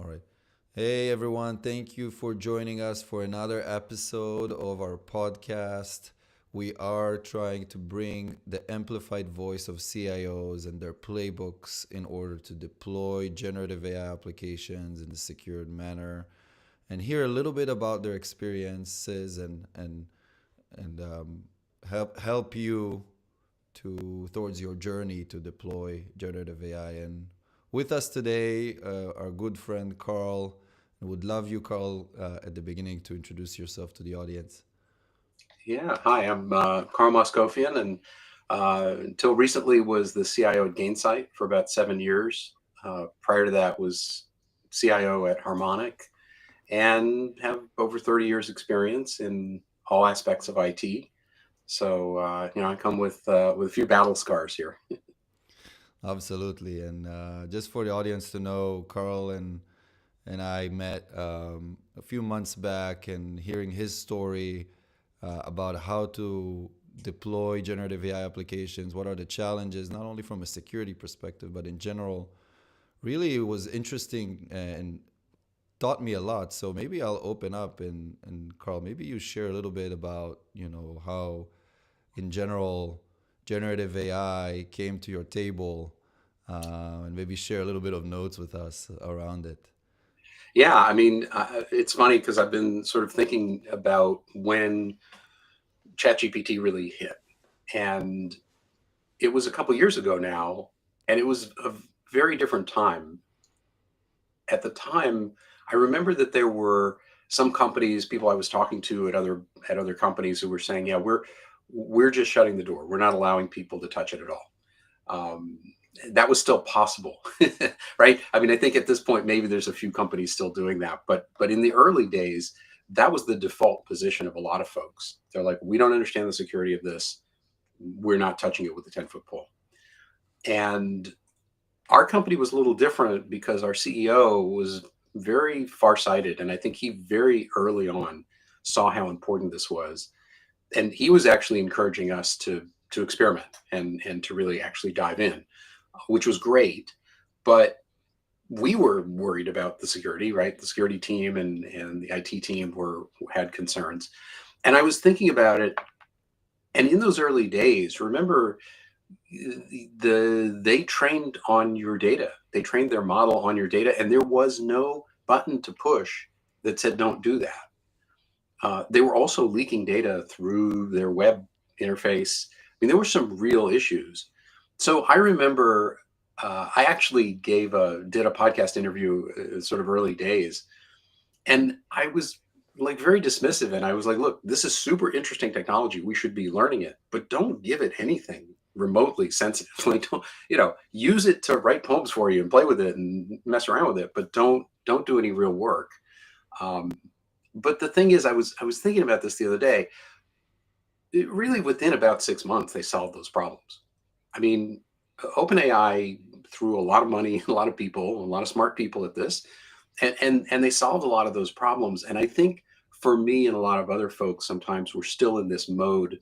All right. Hey, everyone. Thank you for joining us for another episode of our podcast. We are trying to bring the amplified voice of CIOs and their playbooks in order to deploy generative AI applications in a secured manner and hear a little bit about their experiences and help you to towards your journey to deploy generative AI. And with us today, our good friend Carl. Would love you, Carl, at the beginning to introduce yourself to the audience. Yeah, hi, I'm Karl Mosgofian, and until recently was the CIO at Gainsight for about 7 years. Prior to that was CIO at Harmonic, and have over 30 years experience in all aspects of IT. So I come with a few battle scars here. Absolutely. And just for the audience to know, Carl and I met a few months back, and hearing his story about how to deploy generative AI applications, what are the challenges, not only from a security perspective, but in general, really it was interesting and taught me a lot. So maybe I'll open up and Carl, maybe you share a little bit about, how in general generative AI came to your table, and maybe share a little bit of notes with us around it. Yeah, I mean, it's funny because I've been sort of thinking about when ChatGPT really hit, and it was a couple years ago now, and it was a very different time. At the time, I remember that there were some companies, people I was talking to at other companies who were saying, "Yeah, we're just shutting the door. We're not allowing people to touch it at all." Um, that was still possible, right? I mean, I think at this point maybe there's a few companies still doing that, but in the early days, that was the default position of a lot of folks. They're like, "We don't understand the security of this. We're not touching it with a 10-foot pole." And our company was a little different because our CEO was very farsighted, and I think he very early on saw how important this was, and he was actually encouraging us to experiment and to really actually dive in, which was great. But we were worried about the security, right? The security team and the IT team were had concerns, and I was thinking about it. And in those early days, remember they trained on your data. They trained their model on your data, and there was no button to push that said don't do that. They were also leaking data through their web interface. I mean, there were some real issues. So I remember I actually did a podcast interview sort of early days, and I was like very dismissive, and I was like, look, this is super interesting technology, we should be learning it, but don't give it anything remotely sensitive. Like, don't, use it to write poems for you and play with it and mess around with it, but don't do any real work. um, but the thing is, I was thinking about this the other day. It really, within about 6 months they solved those problems. I mean, OpenAI threw a lot of money, a lot of people, a lot of smart people at this, and they solved a lot of those problems. And I think for me and a lot of other folks, sometimes we're still in this mode.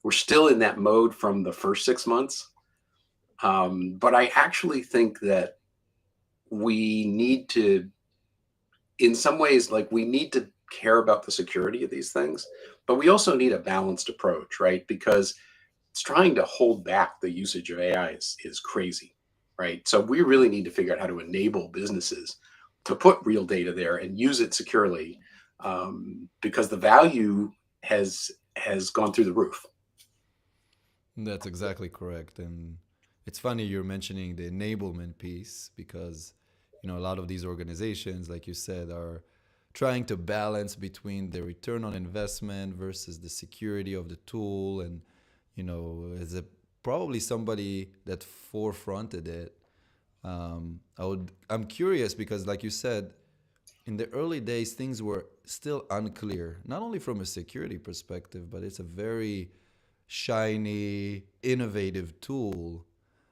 We're still in that mode from the first 6 months. But I actually think that we need to, in some ways, like we need to care about the security of these things, but we also need a balanced approach, right? Because it's trying to hold back the usage of AI is crazy, right? So we really need to figure out how to enable businesses to put real data there and use it securely, because the value has gone through the roof. That's exactly correct. And it's funny you're mentioning the enablement piece because, a lot of these organizations, like you said, are trying to balance between the return on investment versus the security of the tool. And, as a probably somebody that forefronted it, I'm curious because, like you said, in the early days, things were still unclear, not only from a security perspective, but it's a very shiny, innovative tool.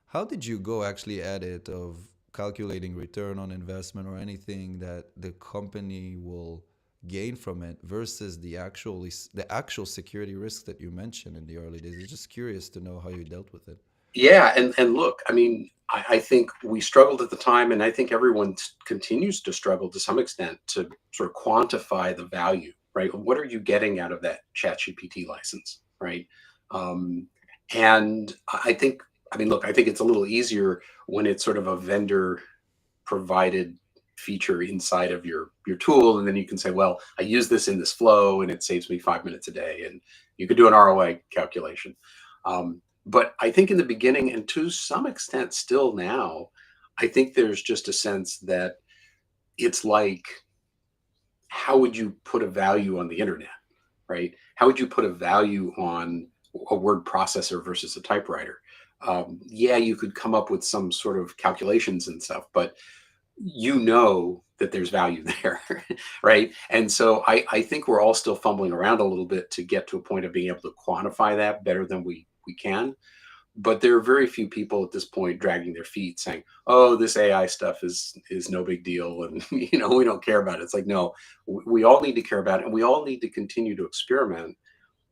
How did you go actually at it of calculating return on investment or anything that the company will gain from it versus the actual security risks that you mentioned in the early days? I'm just curious to know how you dealt with it. Yeah, and look, I mean, I think we struggled at the time, and I think everyone continues to struggle to some extent to sort of quantify the value, right? What are you getting out of that ChatGPT license, right? Um, and I think, I mean, look, I think it's a little easier when it's sort of a vendor provided feature inside of your tool, and then you can say, well, I use this in this flow and it saves me 5 minutes a day, and you could do an ROI calculation. But I think in the beginning, and to some extent still now, I think there's just a sense that it's like, how would you put a value on the internet, right? How would you put a value on a word processor versus a typewriter? Yeah, you could come up with some sort of calculations and stuff, but you know that there's value there, right? And so I think we're all still fumbling around a little bit to get to a point of being able to quantify that better than we can. But there are very few people at this point dragging their feet saying, "Oh, this AI stuff is no big deal, and we don't care about it." It's like, no, we all need to care about it, and we all need to continue to experiment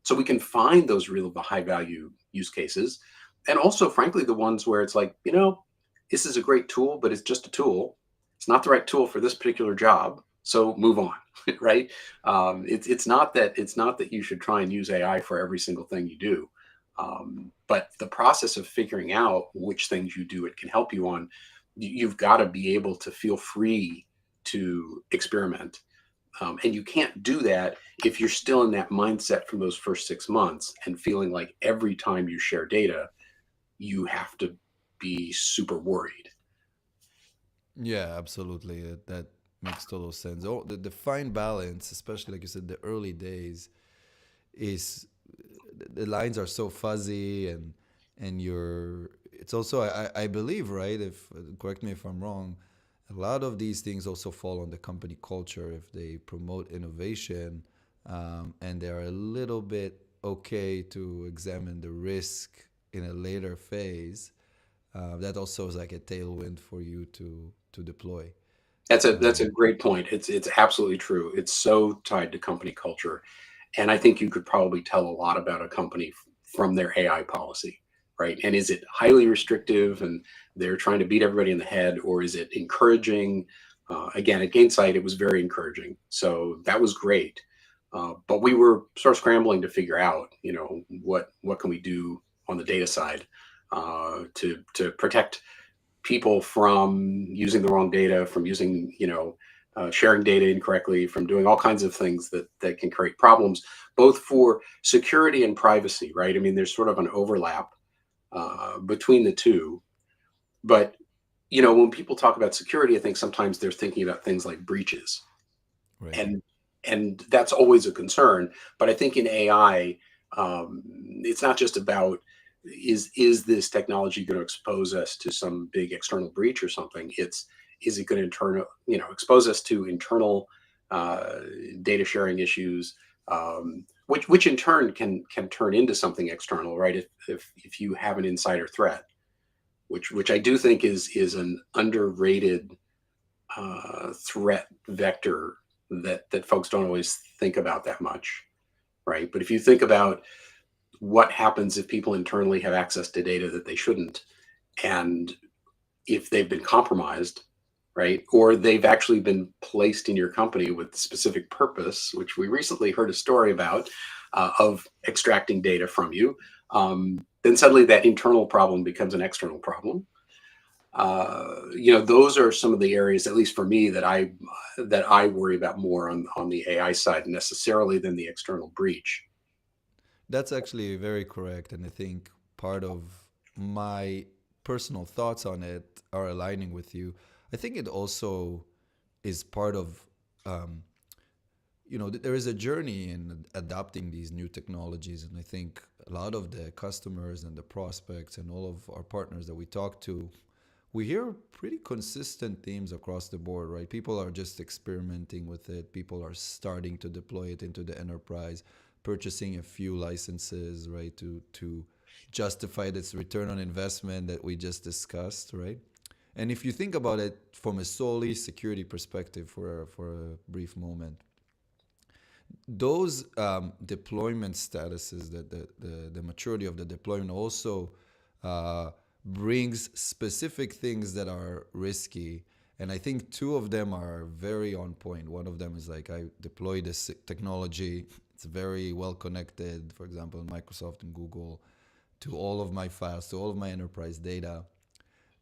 so we can find those real high value use cases, and also, frankly, the ones where it's like, this is a great tool, but it's just a tool. It's not the right tool for this particular job, so move on, right? It's not that you should try and use AI for every single thing you do, but the process of figuring out which things you do it can help you on, you've got to be able to feel free to experiment, and you can't do that if you're still in that mindset from those first 6 months and feeling like every time you share data, you have to be super worried. Yeah, absolutely. That makes total sense. Oh, the fine balance, especially like you said, the early days, is the lines are so fuzzy, and you're. It's also I believe, right. If correct me if I'm wrong, a lot of these things also fall on the company culture. If they promote innovation, and they are a little bit okay to examine the risk in a later phase, that also is like a tailwind for you to deploy. That's a great point. It's absolutely true. It's so tied to company culture, and I think you could probably tell a lot about a company from their AI policy, right? And is it highly restrictive and they're trying to beat everybody in the head, or is it encouraging? Again, at Gainsight, it was very encouraging, so that was great. But we were sort of scrambling to figure out, what can we do on the data side to protect people from using the wrong data, from using, sharing data incorrectly, from doing all kinds of things that can create problems, both for security and privacy, right? I mean, there's sort of an overlap between the two. But, when people talk about security, I think sometimes they're thinking about things like breaches. Right. And that's always a concern. But I think in AI, it's not just about, is this technology going to expose us to some big external breach or something. It's, is it going to expose us to internal uh, data sharing issues, which in turn can turn into something external, right? If you have an insider threat, which I do think is an underrated threat vector that folks don't always think about that much, right? But if you think about what happens if people internally have access to data that they shouldn't, and if they've been compromised, right, or they've actually been placed in your company with specific purpose, which we recently heard a story about, of extracting data from you, then suddenly that internal problem becomes an external problem. Those are some of the areas, at least for me, that I worry about more on the AI side necessarily than the external breach. That's actually very correct, and I think part of my personal thoughts on it are aligning with you. I think it also is part of um, there is a journey in adopting these new technologies, and I think a lot of the customers and the prospects and all of our partners that we talk to, we hear pretty consistent themes across the board, right? People are just experimenting with it. People are starting to deploy it into the enterprise, purchasing a few licenses, right, to justify this return on investment that we just discussed, right? And if you think about it from a solely security perspective for a brief moment, those deployment statuses, the maturity of the deployment also uh, brings specific things that are risky. And I think two of them are very on point. One of them is like I deploy this technology. It's very well connected, for example, Microsoft and Google, to all of my files, to all of my enterprise data.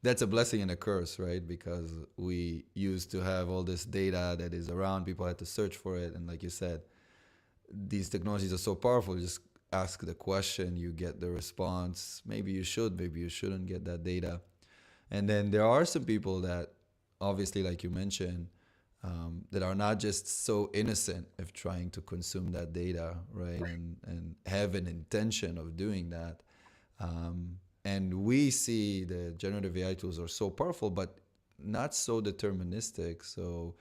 That's a blessing and a curse, right? Because we used to have all this data that is around, people had to search for it. And like you said, these technologies are so powerful. You just ask the question, you get the response. Maybe you should, maybe you shouldn't get that data. And then there are some people that, obviously, like you mentioned, that are not just so innocent of trying to consume that data, right? And have an intention of doing that. And we see the generative AI tools are so powerful, but not so deterministic. So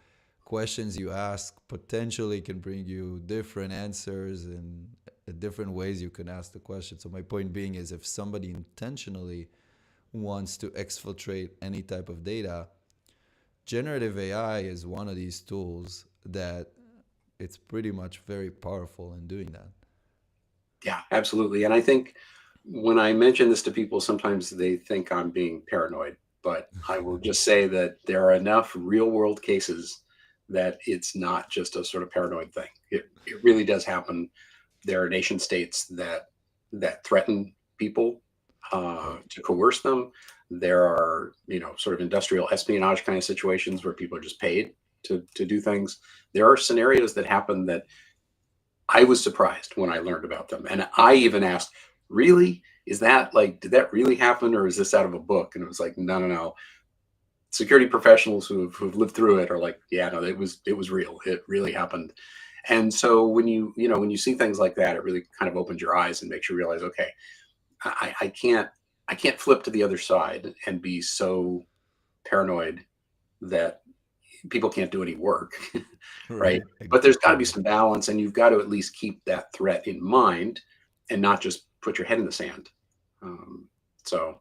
questions you ask potentially can bring you different answers and different ways you can ask the question. So my point being is if somebody intentionally wants to exfiltrate any type of data, generative AI is one of these tools that it's pretty much very powerful in doing that. Yeah, absolutely. And I think when I mention this to people, sometimes they think I'm being paranoid, but I will just say that there are enough real world cases that it's not just a sort of paranoid thing. It really does happen. There are nation states that threaten people Right. to coerce them. There are, sort of industrial espionage kind of situations where people are just paid to do things. There are scenarios that happen that I was surprised when I learned about them. And I even asked, really? Is that like, did that really happen or is this out of a book? And it was like, no, no, no. Security professionals who've lived through it are like, yeah, no, it was real. It really happened. And so when you see things like that, it really kind of opens your eyes and makes you realize, okay, I can't flip to the other side and be so paranoid that people can't do any work, right? Right. But there's got to be Correct. some balance, and you've got to at least keep that threat in mind, and not just put your head in the sand. Um, so,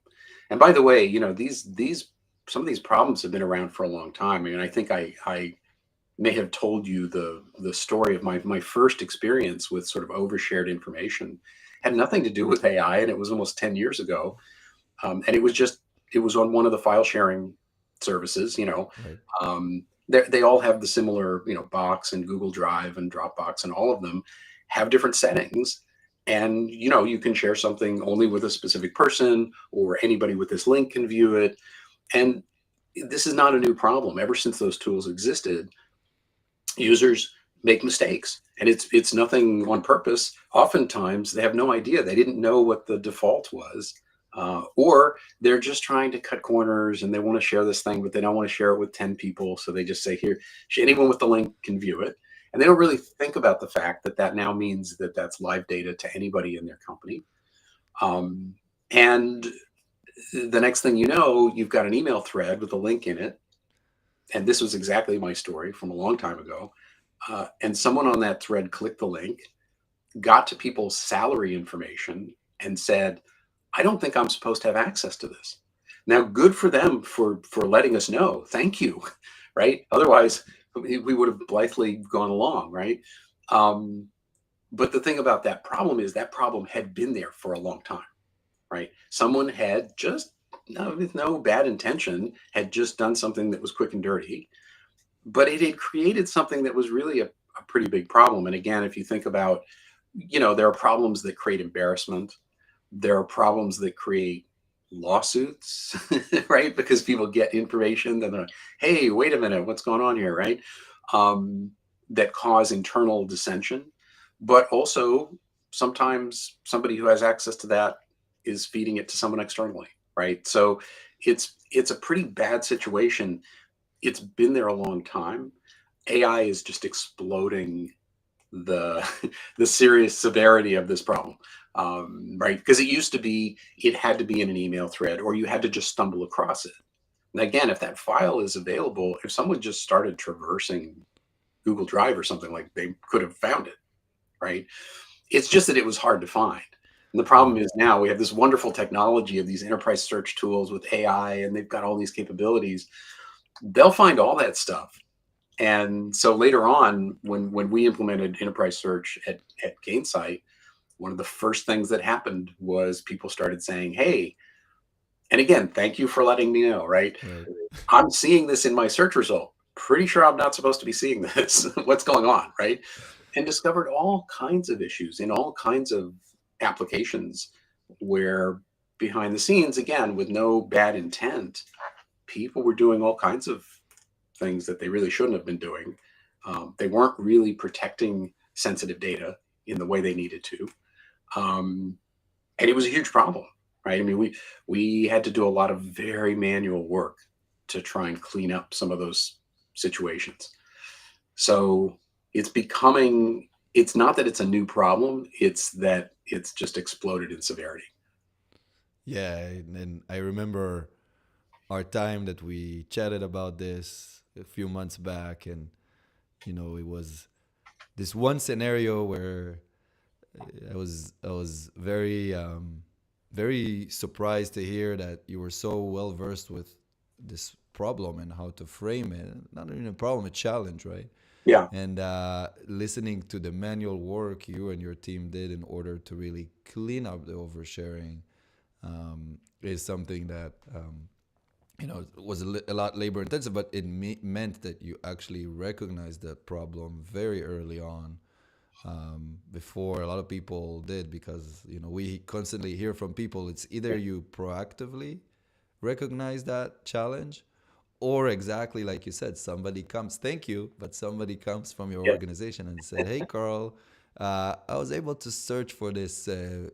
and by the way, these some of these problems have been around for a long time. I mean, I think I may have told you the story of my first experience with sort of overshared information. Had nothing to do with AI, and it was almost 10 years ago. And it was on one of the file sharing services. Right. They all have the similar, Box and Google Drive and Dropbox, and all of them have different settings. And you can share something only with a specific person, or anybody with this link can view it. And this is not a new problem. Ever since those tools existed, users make mistakes, and it's nothing on purpose. Oftentimes they have no idea, they didn't know what the default was, or they're just trying to cut corners and they want to share this thing but they don't want to share it with 10 people, so they just say, here, anyone with the link can view it. And they don't really think about the fact that that now means that that's live data to anybody in their company. And the next thing you know, you've got an email thread with a link in it, and this was exactly my story from a long time ago. And someone on that thread clicked the link, got to people's salary information, and said, I don't think I'm supposed to have access to this. Now, good for them for letting us know. Thank you. Right? Otherwise, we would have blithely gone along, right? Um, but the thing about that problem is that problem had been there for a long time, right? Someone had just, no, with no bad intention, had just done something that was quick and dirty, but it had created something that was really a pretty big problem. And again, if you think about, there are problems that create embarrassment. There are problems that create lawsuits, right? Because people get information that they're like, hey, wait a minute, what's going on here, right? Um, that cause internal dissension. But also, sometimes somebody who has access to that is feeding it to someone externally, right? So it's a pretty bad situation. It's been there a long time. AI is just exploding the the serious severity of this problem, right? Because it used to be, it had to be in an email thread, or you had to just stumble across it. And again, if that file is available, if someone just started traversing Google Drive or something, like, they could have found it, right? It's just that it was hard to find. And the problem Right. is now we have this wonderful technology of these enterprise search tools with AI, and they've got all these capabilities. They'll find all that stuff. And so later on, when we implemented enterprise search at Gainsight, one of the first things that happened was people started saying, hey, And again, thank you for letting me know, right? Right. I'm seeing this in my search result. Pretty sure I'm not supposed to be seeing this. What's going on, right? And discovered all kinds of issues in all kinds of applications where behind the scenes, again, with no bad intent, people were doing all kinds of things that they really shouldn't have been doing. They weren't really protecting sensitive data in the way they needed to. Um, and it was a huge problem, right? I mean, we had to do a lot of very manual work to try and clean up some of those situations. So it's becoming, it's not that it's a new problem, it's that it's just exploded in severity. Yeah, and I remember our time that we chatted about this a few months back, and it was this one scenario where I was very surprised to hear that you were so well versed with this problem and how to frame it. Not even a problem, a challenge, right? Yeah. And listening to the manual work you and your team did in order to really clean up the oversharing is something that was a lot labor intensive, but it meant that you actually recognized that problem very early on, before a lot of people did, because we constantly hear from people, it's either you proactively recognize that challenge, or exactly like you said, somebody comes, thank you, but somebody comes from your Yeah. organization and said, hey Carl, I was able to search for this,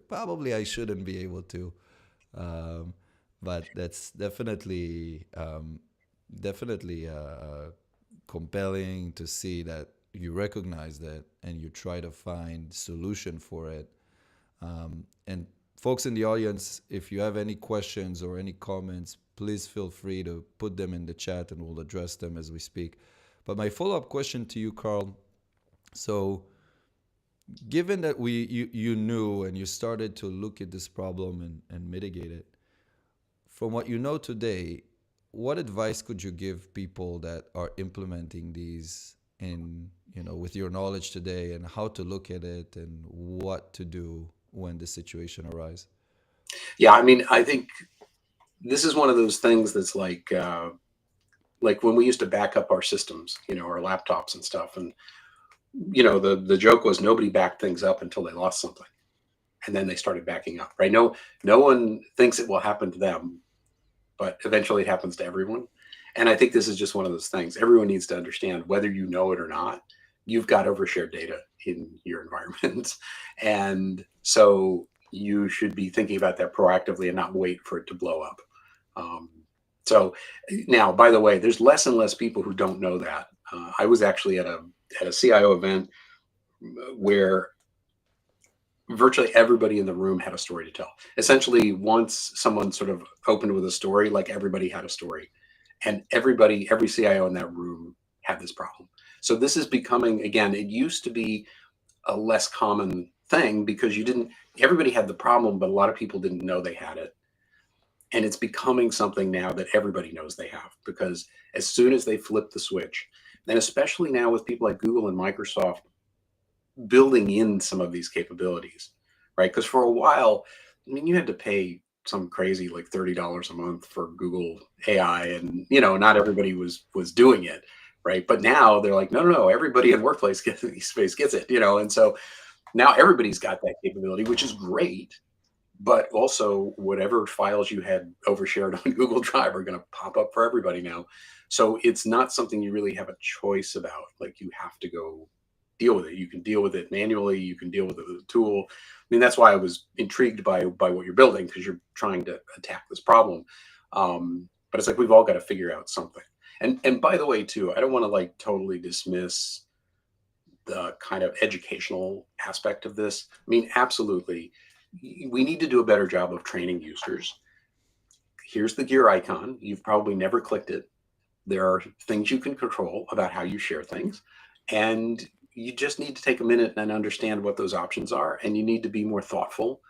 probably I shouldn't be able to, um, but that's definitely compelling to see that you recognize that and you try to find solution for it. And folks in the audience, if you have any questions or any comments, please feel free to put them in the chat and we'll address them as we speak. But my follow-up question to you, Carl, so given that you knew and you started to look at this problem and mitigate it, from what you know today, what advice could you give people that are implementing these in, with your knowledge today, and how to look at it and what to do when the situation arises? Yeah. I mean, I think this is one of those things that's like when we used to back up our systems, our laptops and stuff. And, the joke was nobody backed things up until they lost something. And then they started backing up, right? No one thinks it will happen to them, but eventually it happens to everyone. And I think this is just one of those things. Everyone needs to understand, whether you know it or not, you've got overshared data in your environment. And so you should be thinking about that proactively and not wait for it to blow up. Um, so now, by the way, there's less and less people who don't know that. I was actually at a CIO event where virtually everybody in the room had a story to tell. Essentially, once someone sort of opened with a story, like everybody had a story, and every CIO in that room had this problem. So this is becoming, again, it used to be a less common thing because you didn't, everybody had the problem, but a lot of people didn't know they had it. And it's becoming something now that everybody knows they have, because as soon as they flip the switch, and especially now with people like Google and Microsoft building in some of these capabilities, right? Because for a while, I mean, you had to pay some crazy like $30 a month for Google AI, and not everybody was doing it, right? But now they're like, no, no, no, everybody in workplace space gets it, and so now everybody's got that capability, which is great. But also, whatever files you had overshared on Google Drive are going to pop up for everybody now. So it's not something you really have a choice about. Like, you have to go deal with it. You can deal with it manually. You can deal with it with a tool. I mean, that's why I was intrigued by what you're building, because you're trying to attack this problem. But it's like we've all got to figure out something. And by the way, too, I don't want to like totally dismiss the kind of educational aspect of this. I mean, absolutely, we need to do a better job of training users. Here's the gear icon. You've probably never clicked it. There are things you can control about how you share things. And you just need to take a minute and understand what those options are. And you need to be more thoughtful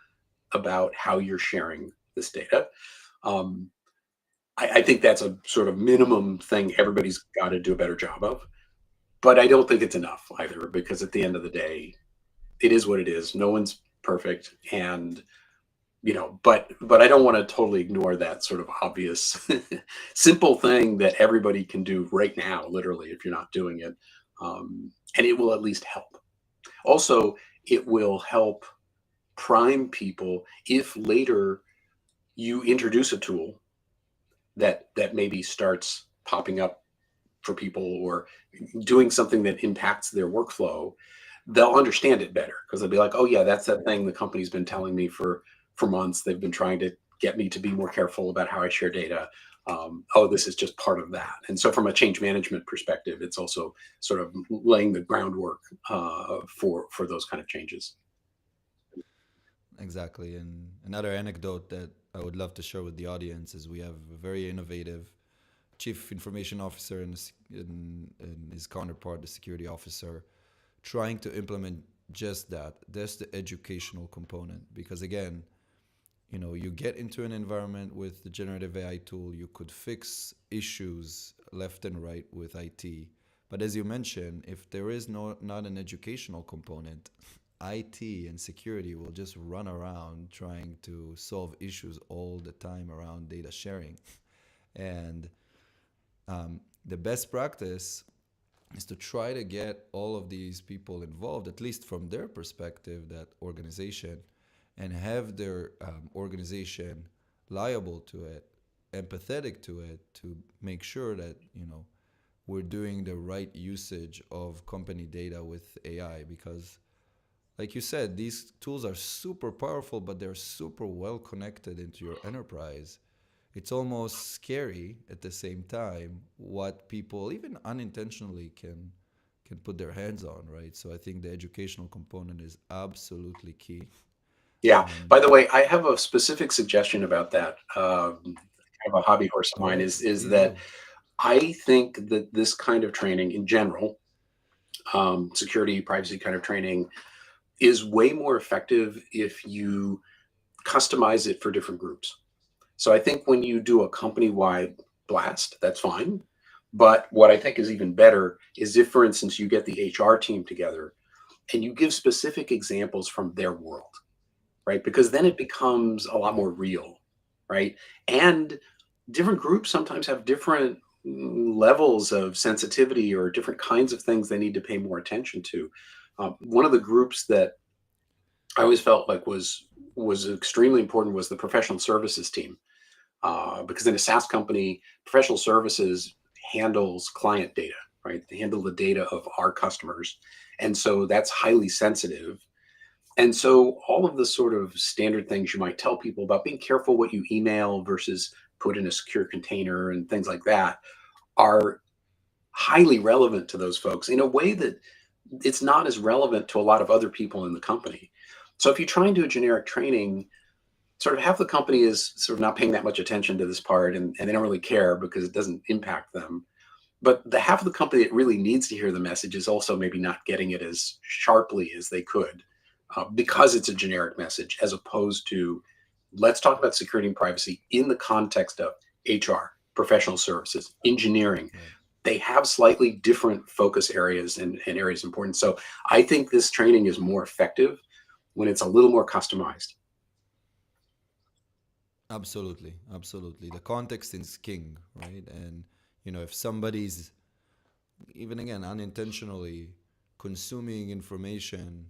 about how you're sharing this data. Um, I think that's a sort of minimum thing everybody's got to do a better job of. But I don't think it's enough either, because at the end of the day, it is what it is. No one's perfect. And but I don't want to totally ignore that sort of obvious, simple thing that everybody can do right now, literally, if you're not doing it. And it will at least help. Also, it will help prime people if later you introduce a tool that maybe starts popping up for people or doing something that impacts their workflow. They'll understand it better because they'll be like, oh yeah, that's that thing the company's been telling me for months. They've been trying to get me to be more careful about how I share data. Oh, this is just part of that. And so from a change management perspective, it's also sort of laying the groundwork for those kind of changes. Exactly. And another anecdote that I would love to share with the audience is we have a very innovative chief information officer and his counterpart, the security officer, trying to implement just that. That's the educational component. Because again, you get into an environment with the generative AI tool, you could fix issues left and right with IT. But as you mentioned, if there is not an educational component, IT and security will just run around trying to solve issues all the time around data sharing. And the best practice is to try to get all of these people involved, at least from their perspective, that organization, and have their organization liable to it, empathetic to it, to make sure that we're doing the right usage of company data with AI. Because, like you said, these tools are super powerful, but they're super well connected into your enterprise. It's almost scary at the same time what people, even unintentionally, can put their hands on, right? So I think the educational component is absolutely key. Yeah. Um, By the way, I have a specific suggestion about that. Kind of a hobby horse of all mine right, is please that do. I think that this kind of training in general, security, privacy kind of training, is way more effective if you customize it for different groups. So I think when you do a company-wide blast, that's fine. But what I think is even better is if, for instance, you get the HR team together and you give specific examples from their world, right? Because then it becomes a lot Right. more real, right? And different groups sometimes have different levels of sensitivity or different kinds of things they need to pay more attention to. One of the groups that I always felt like was extremely important was the professional services team, because in a SaaS company, professional services handles client data, right? They handle the data of our customers, and so that's highly sensitive. And so all of the sort of standard things you might tell people about being careful what you email versus put in a secure container and things like that are highly relevant to those folks in a way that it's not as relevant to a lot of other people in the company. So if you try and do a generic training, sort of half the company is sort of not paying that much attention to this part and they don't really care because it doesn't impact them. But the half of the company that really needs to hear the message is also maybe not getting it as sharply as they could, because it's a generic message, as opposed to let's talk about security and privacy in the context of HR, professional services, engineering. Right. They have slightly different focus areas and areas of importance. So I think this training is more effective when it's a little more customized. Absolutely, absolutely. The context is king, right? And if somebody's even again unintentionally consuming information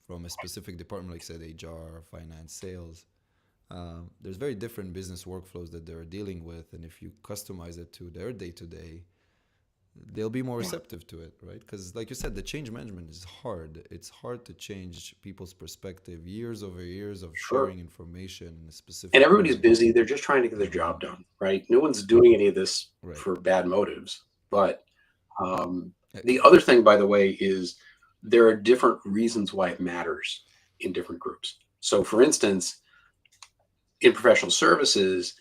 from a specific department, like said HR, finance, sales, there's very different business workflows that they're dealing with, and if you customize it to their day to day, they'll be more Yeah, receptive to it, right? Because, like you said, the change management is hard. It's hard to change people's perspective years over years of sure. sharing information in a And specific everybody's way. busy. They're just trying to get their job Um, done, right? No one's doing any of this right. for bad motives. But Uh, the other thing, by the way, is there are different reasons why it matters in different groups. So, for instance, in professional services,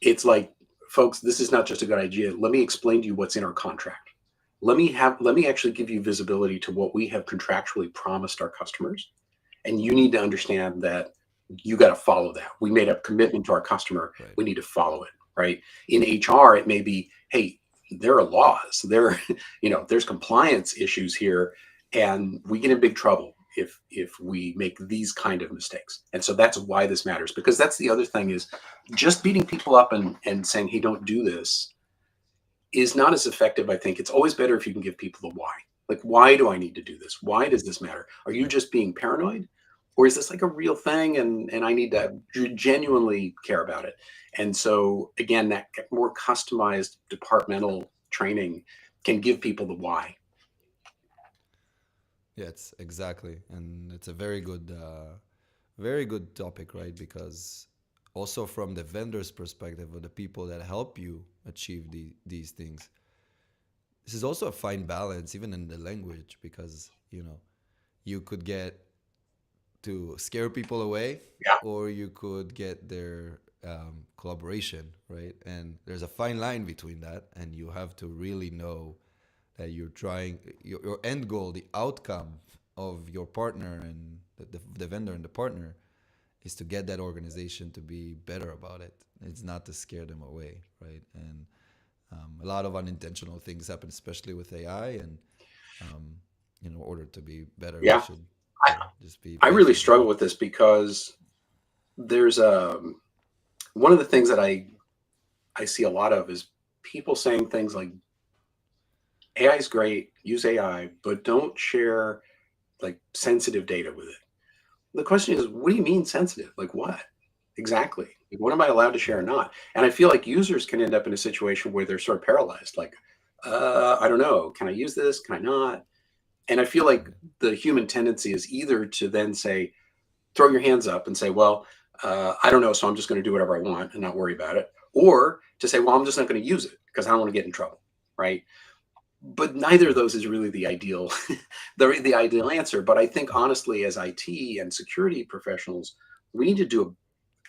it's like, folks, this is not just a good idea. Let me explain to you what's in our contract. Let me actually give you visibility to what we have contractually promised our customers. And you need to understand that you got to follow that. We made a commitment to our customer. right. We need to follow it, right? In HR, it may be, hey, there are laws, there's compliance issues here, and we get in big trouble if we make these kind of mistakes. And so that's why this matters, because that's the other thing is just beating people up and saying, hey, don't do this is not as effective. I think it's always better if you can give people the why. Like, why do I need to do this? Why does this matter? Are you Right. just being paranoid? Or is this like a real thing and I need to genuinely care about it? And so again, that more customized departmental training can give people the why. Yeah, it's exactly, and it's a very good topic, right? Because also from the vendor's perspective, or the people that help you achieve these things, this is also a fine balance, even in the language, because you could get to scare people away, Yeah. or you could get their collaboration, right? And there's a fine line between that, and you have to really know that you're trying your end goal, the outcome of your partner and the vendor and the partner is to get that organization to be better about it. It's not to scare them away, right? And a lot of unintentional things happen, especially with AI. And um, in order to be better, we Yeah. should, I, yeah, just be I really faithful to struggle that. with this because there's one of the things that I see a lot of is people saying things like AI is great, use AI, but don't share like sensitive data with it. The question is, what do you mean sensitive? Like what exactly? Like, what am I allowed to share or Right. not? And I feel like users can end up in a situation where they're sort of paralyzed. Like, I don't know. Can I use this? Can I not? And I feel like Right. the human tendency is either to then say, throw your hands up and say, well, I don't know, so I'm just going to do whatever I want and not worry about it. Or to say, well, I'm just not going to use it because I don't want to get in trouble. Right. But neither of Right. those is really the ideal the ideal answer. But I think honestly, as IT and security professionals, we need to do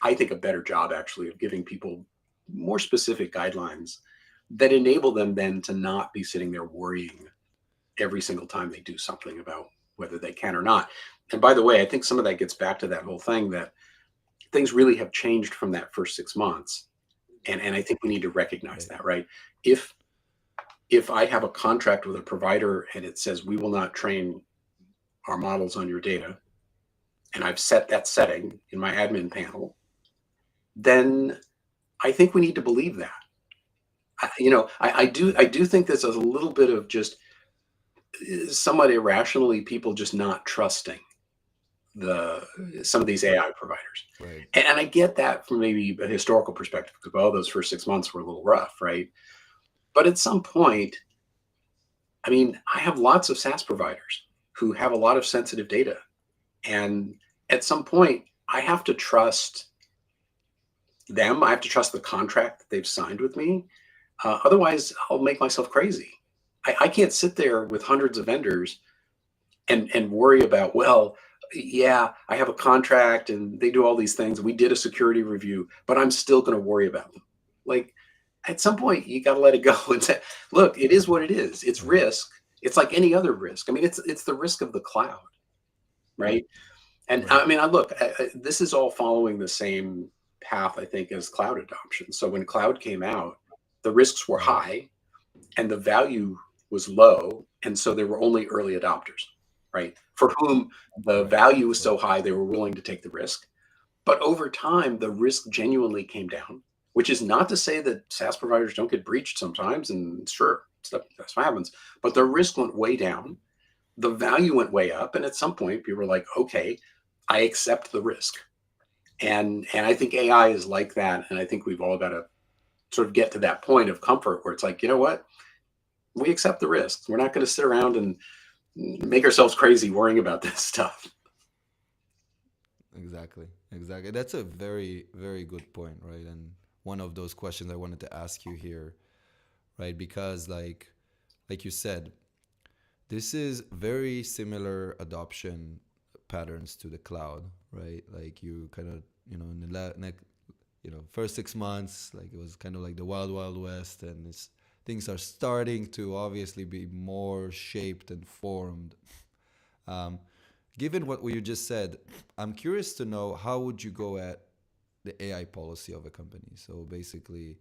I think a better job actually of giving people more specific guidelines that enable them then to not be sitting there worrying every single time they do something about whether they can or not. And by the way, I think some of that gets back to that whole thing that things really have changed from that first 6 months. And I think we need to recognize Right. that, right? If if I have a contract with a provider and it says we will not train our models on your data, and I've set that setting in my admin panel, then I think we need to believe that. I do think there's a little bit of just somewhat irrationally people just not trusting the some of these AI providers. Right. And I get that from maybe a historical perspective because well, those first 6 months were a little rough, right? But at some point, I mean, I have lots of SaaS providers who have a lot of sensitive data. And at some point, I have to trust them. I have to trust the contract that they've signed with me. Otherwise, I'll make myself crazy. I can't sit there with hundreds of vendors and worry about, well, yeah, I have a contract and they do all these things. We did a security review, but I'm still going to worry about them. Like at some point, you got to let it go and say, look, it is what it is. It's Right. risk. It's like any other risk. I mean, it's the risk of the cloud, right? And Right. I mean, this is all following the same path, I think, as cloud adoption. So when cloud came out, the risks were Right. high and the value was low. And so there were only early adopters, right? For whom the Right. value was Right. so high, they were willing to take the risk. But over time, the risk genuinely came down, which is not to say that SaaS providers don't get breached sometimes. And sure, that's what happens. But the risk went way down, the value went way up. And at some point, people were like, okay, I accept the risk. And I think AI is like that. And I think we've all got to sort of get to that point of comfort where it's like, you know what? We accept the risks. We're not going to sit around and make ourselves crazy worrying about this stuff. Exactly. Exactly. That's a very, very good point, right? And one of those questions I wanted to ask you here, right? Because like you said, this is very similar adoption patterns to the cloud, right? Like you kind of, in the first 6 months, like it was kind of like the wild, wild west, and things are starting to obviously be more shaped and formed. Um, Given what you just said, I'm curious to know how would you go at the AI policy of a company? So basically,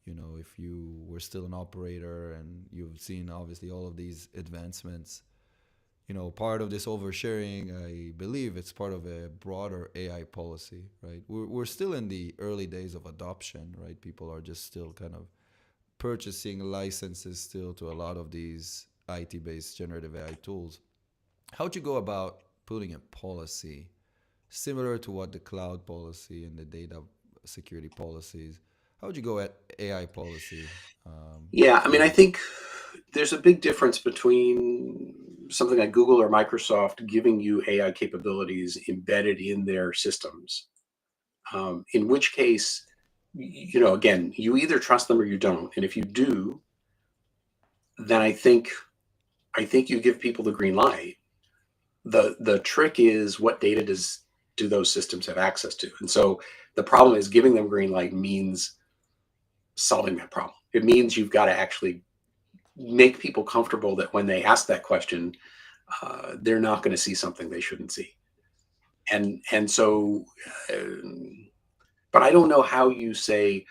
if you were still an operator and you've seen obviously all of these advancements, part of this oversharing, I believe it's part of a broader AI policy, right? We're still in the early days of adoption, right? People are just still kind of purchasing licenses still to a lot of these IT-based generative AI tools. How'd you go about putting a policy similar to what the cloud policy and the data security policies? How would you go at AI policy Yeah, I mean, I here? think there's a big difference between something like Google or Microsoft giving you AI capabilities embedded in their systems, in which case, again, you either trust them or you don't. And if you do, then I think you give people the green light. The trick is, what data do those systems have access to? And so the problem is, giving them green light means solving that problem. It means you've got to actually make people comfortable that when they ask that question, they're not going to see something they shouldn't see. And so, but I don't know how you say,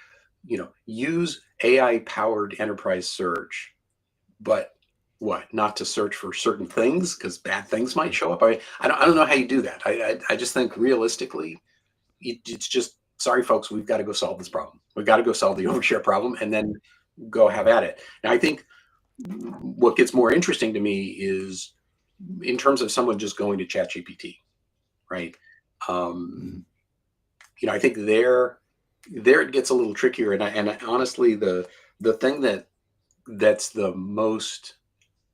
use AI powered enterprise search, but what, not to search for certain things because bad things might show up. I don't know how you do that. I just think realistically, it's just, sorry folks, we've got to go solve this problem. We've got to go solve the overshare problem, and then go have at it. Now, I think what gets more interesting to me is in terms of someone just going to ChatGPT, right? Mm-hmm. Um, I think there it gets a little trickier. And honestly, the thing that's the most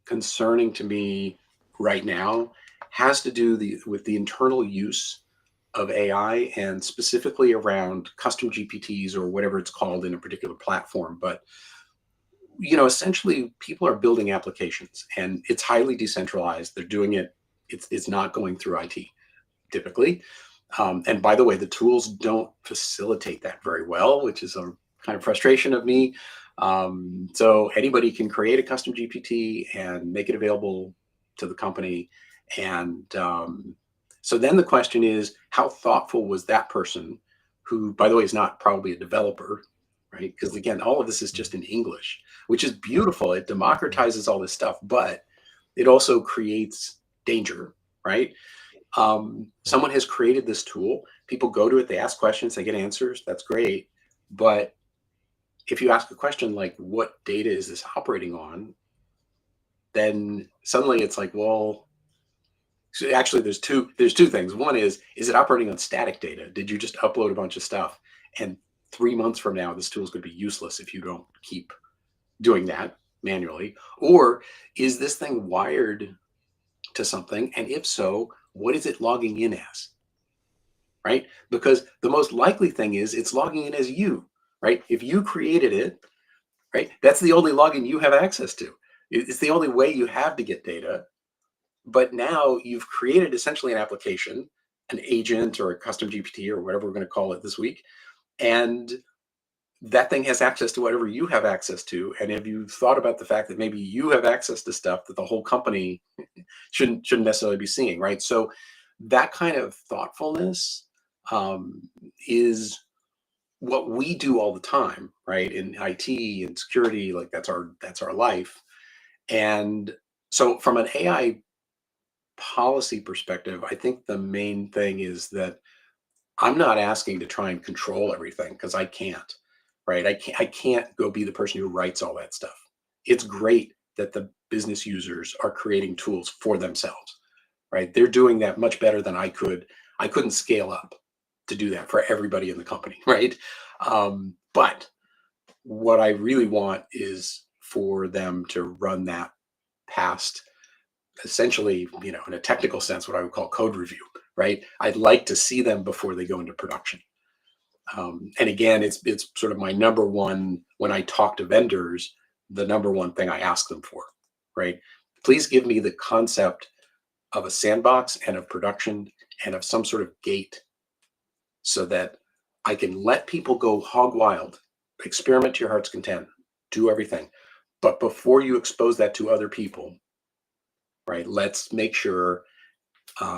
concerning to me right now has to do with the internal use of AI, and specifically around custom GPTs or whatever it's called in a particular platform. But essentially, people are building applications, and it's highly decentralized. They're doing it. It's not going through IT typically. And by the way, the tools don't facilitate that very well, which is a kind of frustration of me. So anybody can create a custom GPT and make it available to the company. And so then the question is, how thoughtful was that person, who, by the way, is not probably a developer, right? Because again, all of this is just in English, which is beautiful. It Right. democratizes all this stuff, but it also creates danger, right? Right. Someone has created this tool. People go to it, they ask questions, they get answers. That's great. But if you ask a question like, what data is this operating on? Then suddenly it's like, well, so actually there's two things. One is it operating on static data? Did you just upload a bunch of stuff? And 3 months from now, this tool is going to be useless if you don't keep doing that manually. Or is this thing wired to something? And if so, what is it logging in as? Right? Because the most likely thing is it's logging in as you, right? If you created it, right, that's the only login you have access to. It's the only way you have to get data. But now you've created essentially an application, an agent or a custom GPT or whatever we're going to call it this week. And that thing has access to whatever you have access to. And have you thought about the fact that maybe you have access to stuff that the whole company shouldn't necessarily be seeing, right? So that kind of thoughtfulness um, is what we do all the time, right? In IT and security, like that's our life. And so from an AI policy perspective, I think the main thing is that I'm not asking to try and control everything, because I can't, right? I can't go be the person who writes all that stuff. It's great that the business users are creating tools for themselves, right? They're doing that much better than I could. I couldn't scale up to do that for everybody in the company, right? But what I really want is for them to run that past, essentially, in a technical sense, what I would call code review, right? I'd like to see them before they go into production. And again, it's sort of my number one, when I talk to vendors, the number one thing I ask them for, right? Please give me the concept of a sandbox and of production and of some sort of gate, so that I can let people go hog wild, experiment to your heart's content, do everything. But before you expose that to other people, right, let's make sure,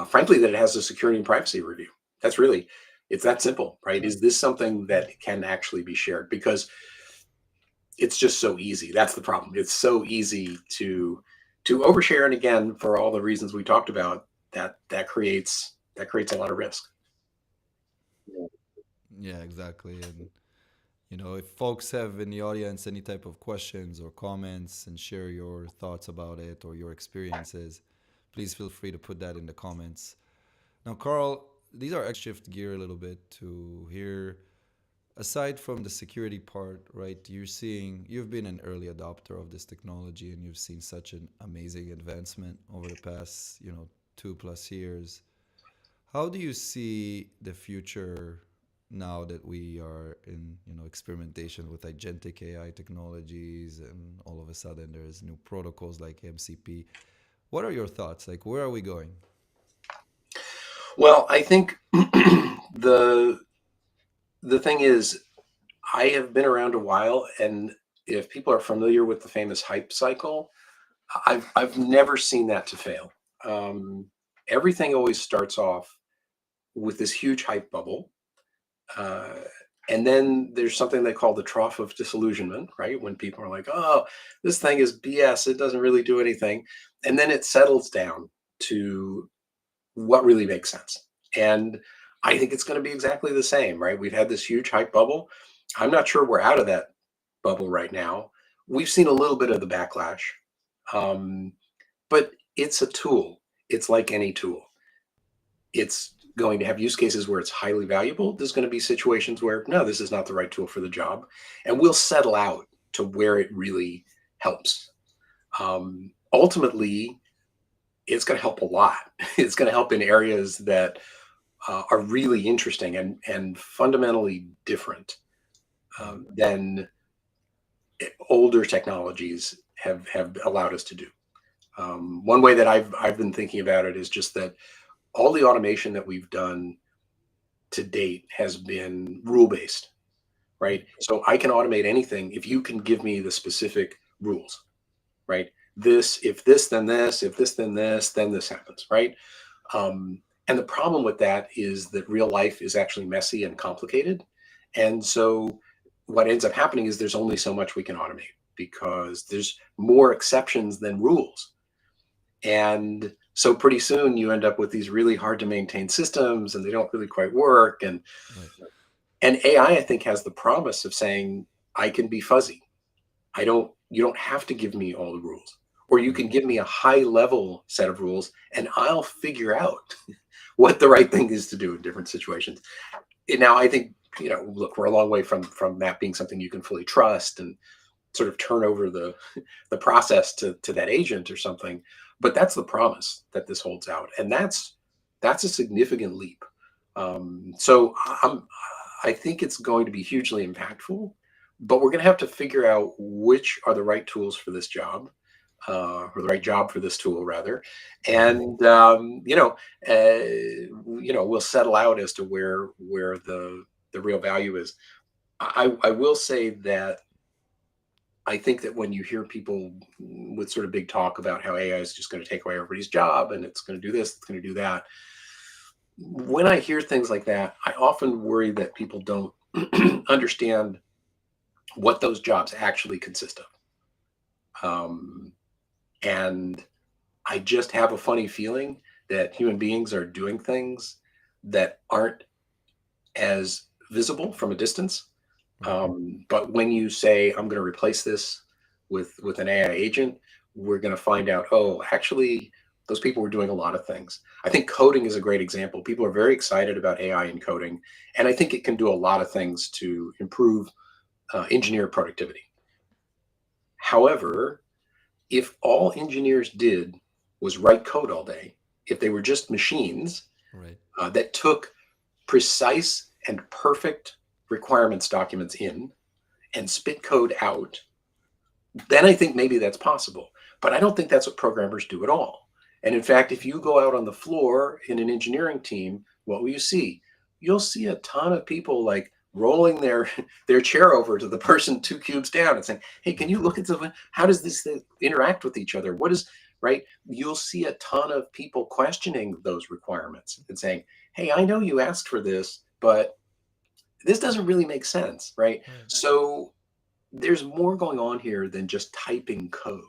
frankly, that it has a security and privacy review. That's really, it's that simple, right? Right. Is this something that can actually be shared? Because it's just so easy. That's the problem. It's so easy to to overshare, and again, for all the reasons we talked about, that creates a lot of risk. Yeah, exactly. And if folks have in the audience any type of questions or comments and share your thoughts about it or your experiences, please feel free to put that in the comments. Now, Carl, these are shift gear a little bit to hear, aside from the security part, right? You've been an early adopter of this technology and you've seen such an amazing advancement over the past, 2+ years. How do you see the future now that we are in, experimentation with agentic AI technologies and all of a sudden there's new protocols like MCP? What are your thoughts? Like, where are we going? Well, I think the thing is, I have been around a while, and if people are familiar with the famous hype cycle, I've never seen that to fail. Um, Everything always starts off with this huge hype bubble, uh, and then there's something they call the trough of disillusionment, right? When people are like, "Oh, this thing is BS. It doesn't really do anything," and then it settles down to what really makes sense. And I think it's going to be exactly the same, right? We've had this huge hype bubble. I'm not sure we're out of that bubble right now. We've seen a little bit of the backlash, um, but it's a tool. It's like any tool. It's going to have use cases where it's highly valuable. There's going to be situations where, no, this is not the right tool for the job. And we'll settle out to where it really helps. Ultimately, it's going to help a lot. It's going to help in areas that are really interesting and fundamentally different than older technologies have allowed us to do. One way that I've been thinking about it is just that all the automation that we've done to date has been rule based, right? So I can automate anything if you can give me the specific rules, right? This, if this, then this, if this, then this happens, right? And the problem with that is that real life is actually messy and complicated. And so what ends up happening is there's only so much we can automate because there's more exceptions than rules. And so pretty soon you end up with these really hard to maintain systems and they don't really quite work. Right. And AI, I think, has the promise of saying, I can be fuzzy. You don't have to give me all the rules. Or you Right. can give me a high level set of rules and I'll figure out what the right thing is to do in different situations. And now I think, look, we're a long way from that being something you can fully trust and sort of turn over the process to that agent or something. But that's the promise that this holds out. And that's a significant leap. So I think it's going to be hugely impactful, but we're going to have to figure out which are the right tools for this job, or the right job for this tool rather, and we'll settle out as to where the real value is. I will say that I think that when you hear people with sort of big talk about how AI is just going to take away everybody's job and it's going to do this, it's going to do that, when I hear things like that, I often worry that people don't understand what those jobs actually consist of. And I just have a funny feeling that human beings are doing things that aren't as visible from a distance. Right. But when you say, I'm going to replace this with an AI agent, we're going to find out, oh, actually, those people were doing a lot of things. I think coding is a great example. People are very excited about AI in coding, and I think it can do a lot of things to improve engineer productivity. However, if all engineers did was write code all day, if they were just machines Right. that took precise and perfect requirements documents in and spit code out, then I think maybe that's possible. But I don't think that's what programmers do at all. And in fact, if you go out on the floor in an engineering team, what will you see? You'll see a ton of people like rolling their chair over to the person 2 cubes down and saying, "Hey, can you look at the how does this thing interact with each other? What is right?" You'll see a ton of people questioning those requirements and saying, "Hey, I know you asked for this, but this doesn't really make sense," right? Right. So there's more going on here than just typing code.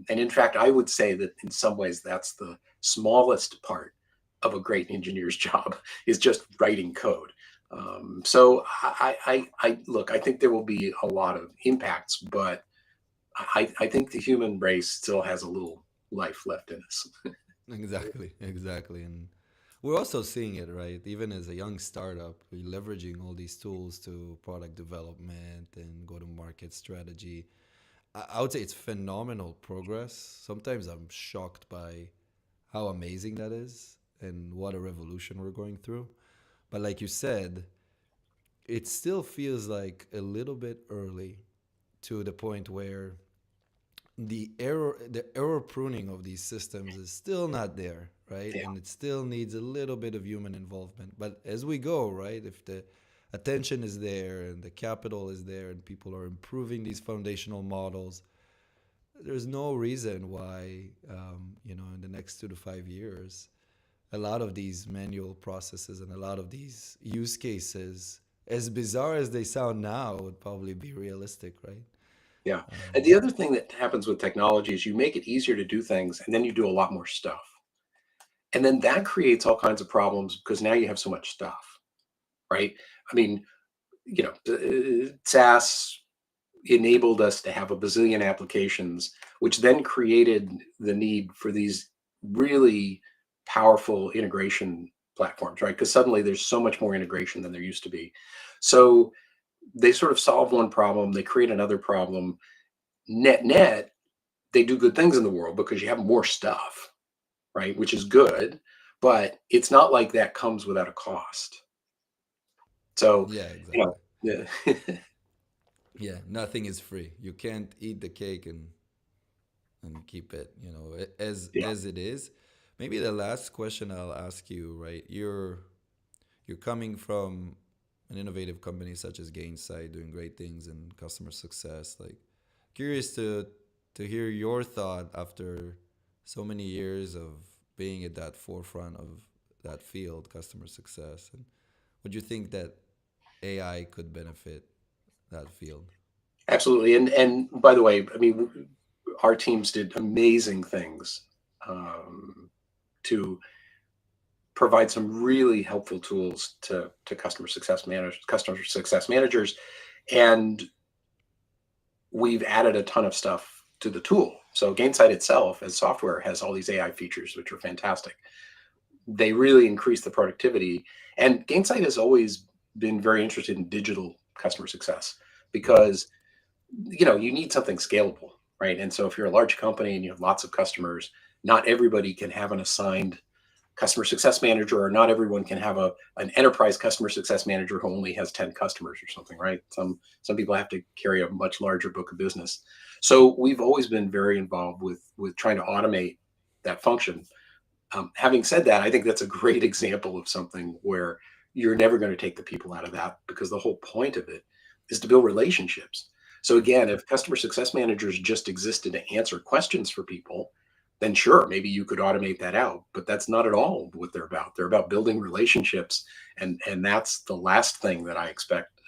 And in fact, I would say that in some ways that's the smallest part of a great engineer's job is just writing code. So I look. I think there will be a lot of impacts, but I think the human race still has a little life left in us. Exactly, exactly. And we're also seeing it, right? Even as a young startup, we're leveraging all these tools to product development and go to market strategy. I would say it's phenomenal progress. Sometimes I'm shocked by how amazing that is and what a revolution we're going through. But like you said, it still feels like a little bit early to the point where the error pruning of these systems is still not there, right? Yeah. And it still needs a little bit of human involvement. But as we go, right, if the attention is there and the capital is there and people are improving these foundational models, there's no reason why, in the next 2 to 5 years, a lot of these manual processes and a lot of these use cases, as bizarre as they sound now, would probably be realistic, right? Yeah. And Um, the other thing that happens with technology is you make it easier to do things and then you do a lot more stuff. And then that creates all kinds of problems because now you have so much stuff, right? I mean, SaaS enabled us to have a bazillion applications, which then created the need for these really powerful integration platforms, right? Because suddenly there's so much more integration than there used to be. So they sort of solve one problem, they create another problem. Net net, they do good things in the world because you have more stuff, right? Which is good, but it's not like that comes without a cost. So, yeah, you exactly. know, yeah. Yeah, nothing is free. You can't eat the cake and keep it, as Yeah. as it is. Maybe the last question I'll ask you, right? You're coming from an innovative company such as Gainsight, doing great things in customer success. Like, curious to hear your thought after so many years of being at that forefront of that field, customer success, and would you think that AI could benefit that field? Absolutely. And by the way, I mean, our teams did amazing things um, to provide some really helpful tools to customer success managers, and we've added a ton of stuff to the tool. So Gainsight itself as software has all these AI features, which are fantastic. They really increase the productivity. And Gainsight has always been very interested in digital customer success because you need something scalable, right? And so if you're a large company and you have lots of customers, not everybody can have an assigned customer success manager, or not everyone can have an enterprise customer success manager who only has 10 customers or something, right? Some people have to carry a much larger book of business. So we've always been very involved with trying to automate that function. Having said that, I think that's a great example of something where you're never going to take the people out of that, because the whole point of it is to build relationships. So again, if customer success managers just existed to answer questions for people, then sure, maybe you could automate that out. But that's not at all what they're about. They're about building relationships, and that's the last thing that I expect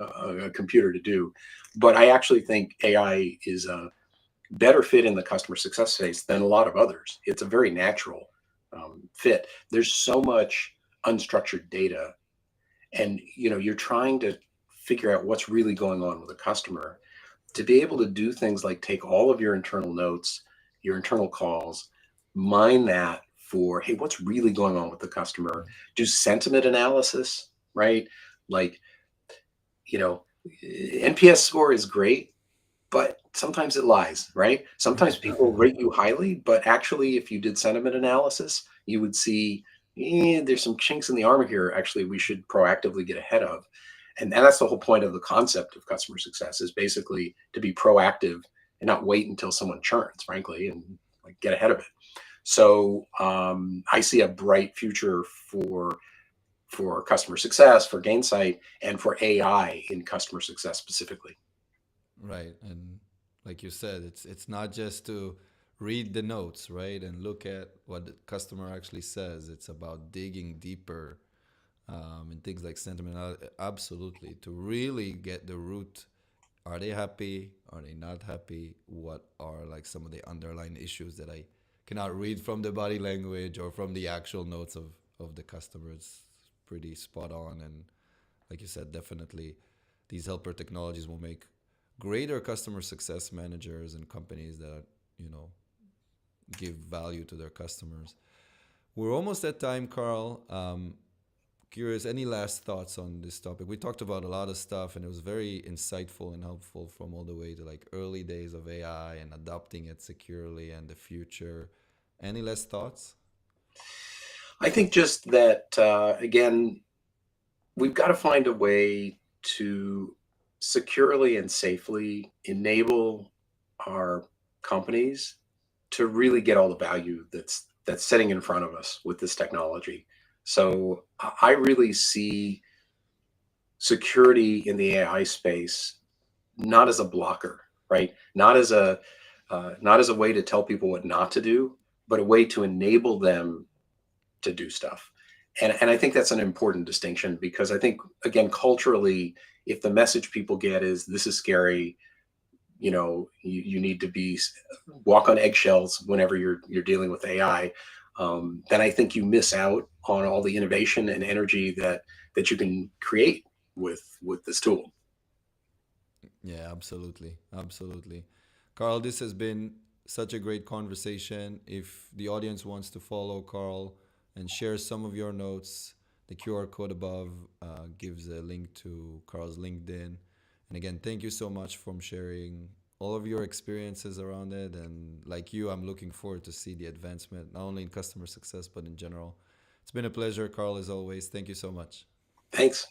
a computer to do. But I actually think AI is a better fit in the customer success space than a lot of others. It's a very natural fit. There's so much unstructured data, and you're trying to figure out what's really going on with a customer. To be able to do things like take all of your internal notes, your internal calls, mine that for, hey, what's really going on with the customer, do sentiment analysis, right? Like, you know, NPS score is great, but sometimes it lies, right? Sometimes people rate you highly, but actually, if you did sentiment analysis, you would see, there's some chinks in the armor here. Actually, we should proactively get ahead of. And that's the whole point of the concept of customer success, is basically to be proactive and not wait until someone churns, frankly, and like get ahead of it. So I see a bright future for customer success, for Gainsight, and for AI in customer success specifically. Right. And like you said, it's not just to read the notes, right? And look at what the customer actually says. It's about digging deeper, and things like sentiment. Absolutely. To really get the root are they happy? Are they not happy? What are like some of the underlying issues that I cannot read from the body language or from the actual notes of the customer? It's pretty spot on. And like you said, definitely these helper technologies will make greater customer success managers and companies that, you know, give value to their customers. We're almost at time, Carl. Curious, any last thoughts on this topic? We talked about a lot of stuff, and it was very insightful and helpful from all the way to like early days of AI and adopting it securely and the future. Any last thoughts? I think just that, again, we've got to find a way to securely and safely enable our companies to really get all the value that's sitting in front of us with this technology. So I really see security in the AI space not as a blocker, right? Not as a way to tell people what not to do, but a way to enable them to do stuff. And I think that's an important distinction because I think, again, culturally, if the message people get is this is scary, you need to be walk on eggshells whenever you're dealing with AI, then I think you miss out on all the innovation and energy that you can create with this tool. Yeah, absolutely. Absolutely. Carl, this has been such a great conversation. If the audience wants to follow Carl and share some of your notes, the QR code above gives a link to Carl's LinkedIn. And again, thank you so much for sharing all of your experiences around it. And like you, I'm looking forward to see the advancement, not only in customer success, but in general. It's been a pleasure, Carl, as always. Thank you so much. Thanks.